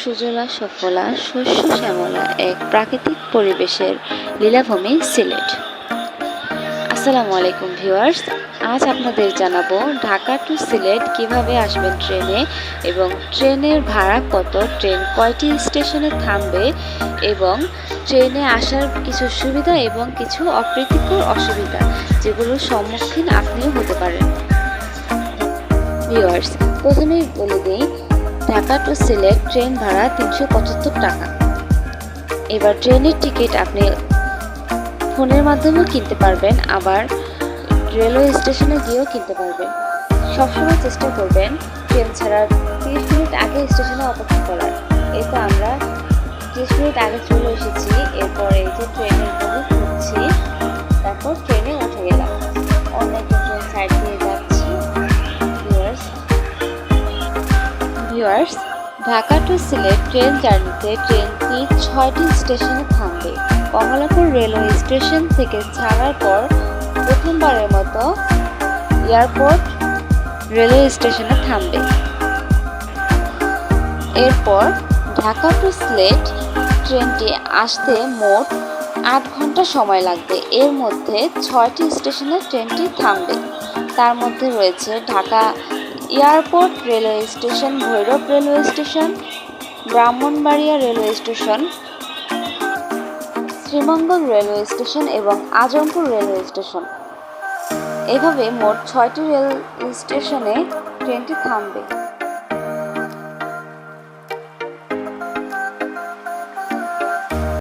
সুজলা সুফলা শস্য শ্যামলা এক প্রাকৃতিক পরিবেশের লীলাভূমি সিলেট। আসসালামু আলাইকুম ভিউয়ার্স, আজ আপনাদের জানাবো ঢাকা টু সিলেট কিভাবে আসবেন ট্রেনে এবং ট্রেনের ভাড়া কত, ট্রেন কয়টি স্টেশনে থামবে এবং ট্রেনে আসার কিছু সুবিধা এবং কিছু অপ্রীতিকর অসুবিধা যেগুলোর সম্মুখীন আপনিও হতে পারেন। ভিউয়ার্স, প্রথমেই বলে দিই, ঢাকা টু সিলেট ট্রেন ভাড়া ৩৭৫ টাকা। এবার ট্রেনের টিকিট আপনি ফোনের মাধ্যমেও কিনতে পারবেন, আবার রেলওয়ে স্টেশনে গিয়েও কিনতে পারবেন। সবসময় চেষ্টা করবেন ট্রেন ছাড়ার ৩০ মিনিট আগে স্টেশনে অপেক্ষা করার। এই তো আমরা ৩০ মিনিট আগে চলে এসেছি। এরপর এই যে ট্রেনের বগি খুঁজছি, তারপর ট্রেনে উঠে গেলাম। অন্য একটা ট্রেন সাইড দিয়ে যাচ্ছি। Viewers, Dhaka to Sylhet train জার্নিতে ট্রেনটি ৬টি স্টেশনে থামবে। কমলাপুর রেলওয়ে স্টেশন থেকে ছাড়ার পর প্রথমবারের মতো এয়ারপোর্ট রেলওয়ে স্টেশনে থামবে। এরপর ঢাকা টু সিলেট ট্রেনটি আসতে মোট ৮ ঘন্টা সময় লাগবে। এর মধ্যে ৬টি স্টেশনে ট্রেনটি থামবে। তার মধ্যে রয়েছে Dhaka airport railway station, Bhairab railway station, Brahmanbaria railway station, Sreemangal railway station এবং আজমপুর রেলওয়ে স্টেশন। এভাবে মোট ৬টি রেল স্টেশনে ট্রেনটি থামবে।